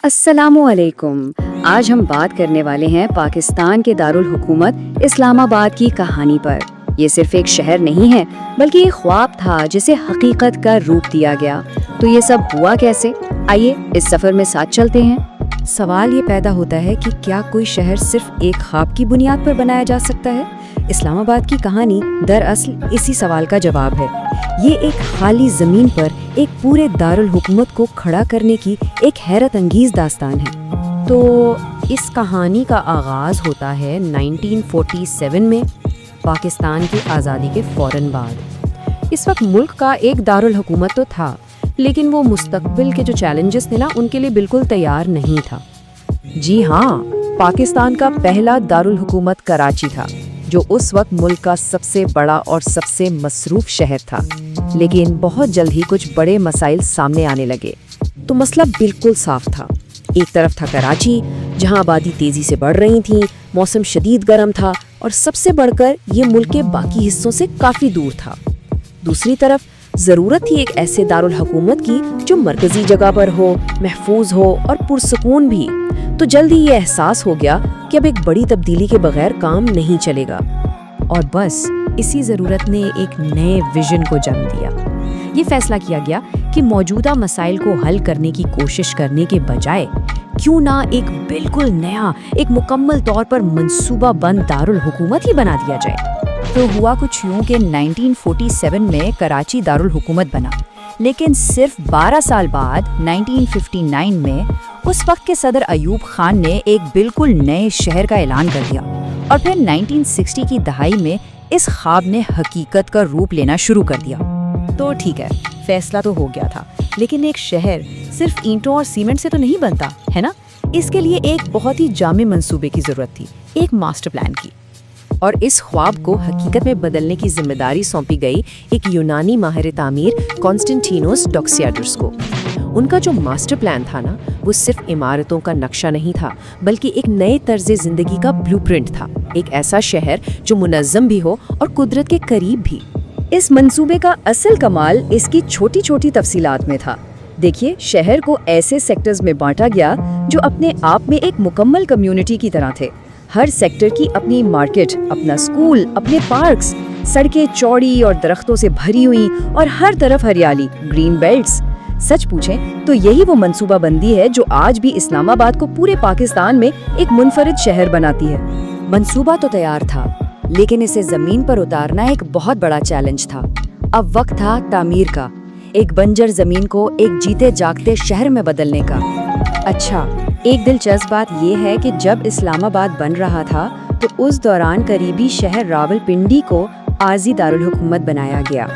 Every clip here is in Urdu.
السلام علیکم۔ آج ہم بات کرنے والے ہیں پاکستان کے دارالحکومت اسلام آباد کی کہانی پر۔ یہ صرف ایک شہر نہیں ہے بلکہ ایک خواب تھا جسے حقیقت کا روپ دیا گیا۔ تو یہ سب ہوا کیسے؟ آئیے اس سفر میں ساتھ چلتے ہیں۔ سوال یہ پیدا ہوتا ہے کہ کیا کوئی شہر صرف ایک خواب کی بنیاد پر بنایا جا سکتا ہے؟ اسلام آباد کی کہانی دراصل اسی سوال کا جواب ہے۔ یہ ایک خالی زمین پر ایک پورے دارالحکومت کو کھڑا کرنے کی ایک حیرت انگیز داستان ہے۔ تو اس کہانی کا آغاز ہوتا ہے 1947 میں، پاکستان کی آزادی کے فوراً بعد۔ اس وقت ملک کا ایک دارالحکومت تو تھا، لیکن وہ مستقبل کے جو چیلنجز تھے نا، ان کے لیے بالکل تیار نہیں تھا۔ جی ہاں، پاکستان کا پہلا دارالحکومت کراچی تھا، جو اس وقت ملک کا سب سے بڑا اور سب سے مصروف شہر تھا۔ لیکن بہت جلد ہی کچھ بڑے مسائل سامنے آنے لگے۔ تو مسئلہ بالکل صاف تھا۔ ایک طرف تھا کراچی، جہاں آبادی تیزی سے بڑھ رہی تھی، موسم شدید گرم تھا، اور سب سے بڑھ کر یہ ملک کے باقی حصوں سے کافی دور تھا۔ دوسری طرف ضرورت تھی ایک ایسے دارالحکومت کی جو مرکزی جگہ پر ہو، محفوظ ہو اور پرسکون بھی۔ تو جلد ہی یہ احساس ہو گیا کہ اب ایک بڑی تبدیلی کے بغیر کام نہیں چلے گا۔ اور بس اسی ضرورت نے ایک نئے ویژن کو جنم دیا۔ یہ فیصلہ کیا گیا کہ موجودہ مسائل کو حل کرنے کی کوشش کرنے کے بجائے کیوں نہ ایک بالکل نیا، ایک مکمل طور پر منصوبہ بند دارالحکومت ہی بنا دیا جائے۔ تو ہوا کچھ یوں کہ 1947 میں کراچی دارالحکومت بنا، لیکن صرف 12 سال بعد 1959 میں اس وقت کے صدر ایوب خان نے ایک بالکل نئے شہر کا اعلان کر دیا، اور پھر 1960 کی دہائی میں اس خواب نے حقیقت کا روپ لینا شروع کر دیا۔ تو ٹھیک ہے، فیصلہ تو ہو گیا تھا، لیکن ایک شہر صرف اینٹوں اور سیمنٹ سے تو نہیں بنتا ہے نا۔ اس کے لیے ایک بہت ہی جامع منصوبے کی ضرورت تھی، ایک ماسٹر پلان کی۔ اور اس خواب کو حقیقت میں بدلنے کی ذمہ داری سونپی گئی ایک یونانی ماہر تعمیر کانسٹنٹینوس ڈوکسیاڈرس کو۔ ان کا جو ماسٹر پلان تھا نا، وہ صرف عمارتوں کا نقشہ نہیں تھا، بلکہ ایک نئے طرز زندگی کا بلو پرنٹ تھا۔ ایک ایسا شہر جو منظم بھی ہو اور قدرت کے قریب بھی۔ اس منصوبے کا اصل کمال اس کی چھوٹی چھوٹی تفصیلات میں تھا۔ دیکھیے، شہر کو ایسے سیکٹرز میں بانٹا گیا جو اپنے آپ میں ایک مکمل کمیونٹی کی طرح تھے۔ ہر سیکٹر کی اپنی مارکیٹ، اپنا اسکول، اپنے پارکس، سڑکیں چوڑی اور درختوں سے بھری ہوئی، اور ہر طرف ہریالی، گرین بیلٹس۔ سچ پوچھیں تو یہی وہ منصوبہ بندی ہے جو آج بھی اسلام آباد کو پورے پاکستان میں ایک منفرد شہر بناتی ہے۔ منصوبہ تو تیار تھا، لیکن اسے زمین پر اتارنا ایک بہت بڑا چیلنج تھا۔ اب وقت تھا تعمیر کا، ایک بنجر زمین کو ایک جیتے جاگتے شہر میں بدلنے کا۔ اچھا، ایک دلچسپ بات یہ ہے کہ جب اسلام آباد بن رہا تھا تو اس دوران قریبی شہر راولپنڈی کو عارضی دارالحکومت بنایا گیا،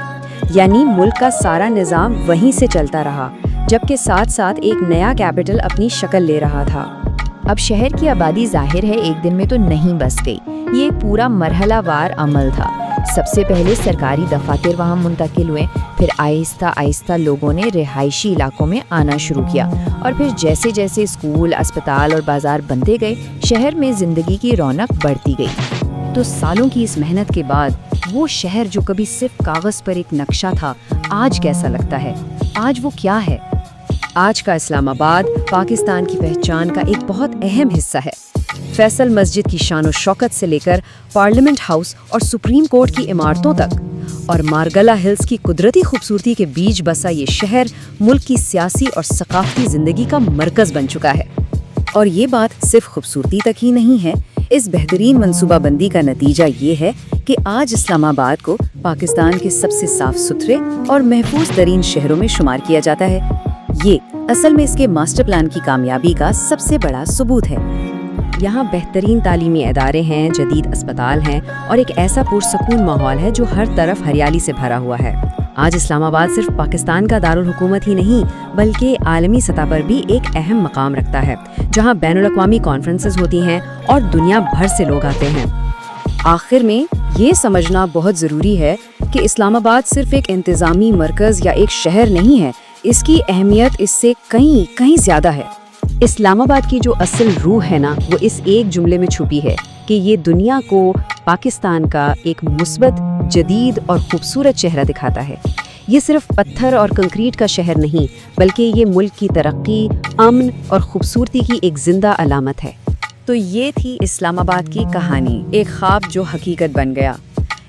یعنی ملک کا سارا نظام وہیں سے چلتا رہا، جبکہ ساتھ ساتھ ایک نیا کیپٹل اپنی شکل لے رہا تھا۔ اب شہر کی آبادی ظاہر ہے ایک دن میں تو نہیں بس گئی، یہ ایک پورا مرحلہ وار عمل تھا۔ سب سے پہلے سرکاری دفاتر وہاں منتقل ہوئے، پھر آہستہ آہستہ لوگوں نے رہائشی علاقوں میں آنا شروع کیا، اور پھر جیسے جیسے اسکول، اسپتال اور بازار بنتے گئے، شہر میں زندگی کی رونق بڑھتی گئی۔ تو سالوں کی اس محنت کے بعد وہ شہر جو کبھی صرف کاغذ پر ایک نقشہ تھا، آج کیسا لگتا ہے؟ آج وہ کیا ہے؟ آج کا اسلام آباد پاکستان کی پہچان کا ایک بہت اہم حصہ ہے۔ فیصل مسجد کی شان و شوکت سے لے کر پارلیمنٹ ہاؤس اور سپریم کورٹ کی عمارتوں تک، اور مارگلا ہلز کی قدرتی خوبصورتی کے بیچ بسا یہ شہر ملک کی سیاسی اور ثقافتی زندگی کا مرکز بن چکا ہے۔ اور یہ بات صرف خوبصورتی تک ہی نہیں ہے، اس بہترین منصوبہ بندی کا نتیجہ یہ ہے کہ آج اسلام آباد کو پاکستان کے سب سے صاف ستھرے اور محفوظ ترین شہروں میں شمار کیا جاتا ہے۔ یہ اصل میں اس کے ماسٹر پلان کی کامیابی کا سب سے بڑا ثبوت ہے۔ یہاں بہترین تعلیمی ادارے ہیں، جدید اسپتال ہیں، اور ایک ایسا پرسکون ماحول ہے جو ہر طرف ہریالی سے بھرا ہوا ہے۔ آج اسلام آباد صرف پاکستان کا دارالحکومت ہی نہیں، بلکہ عالمی سطح پر بھی ایک اہم مقام رکھتا ہے، جہاں بین الاقوامی کانفرنسز ہوتی ہیں اور دنیا بھر سے لوگ آتے ہیں۔ آخر میں یہ سمجھنا بہت ضروری ہے کہ اسلام آباد صرف ایک انتظامی مرکز یا ایک شہر نہیں ہے، اس کی اہمیت اس سے کہیں زیادہ ہے۔ اسلام آباد کی جو اصل روح ہے نا، وہ اس ایک جملے میں چھپی ہے کہ یہ دنیا کو پاکستان کا ایک مثبت، جدید اور خوبصورت چہرہ دکھاتا ہے۔ یہ صرف پتھر اور کنکریٹ کا شہر نہیں بلکہ یہ ملک کی ترقی، امن اور خوبصورتی کی ایک زندہ علامت ہے۔ تو یہ تھی اسلام آباد کی کہانی، ایک خواب جو حقیقت بن گیا۔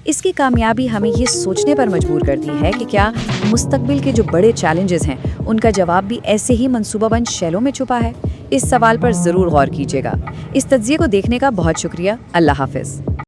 اس کی کامیابی ہمیں یہ سوچنے پر مجبور کرتی ہے کہ کیا مستقبل کے جو بڑے چیلنجز ہیں ان کا جواب بھی ایسے ہی منصوبہ بند شہروں میں چھپا ہے؟ اس سوال پر ضرور غور کیجیے گا۔ اس تجزیے کو دیکھنے کا بہت شکریہ۔ اللہ حافظ۔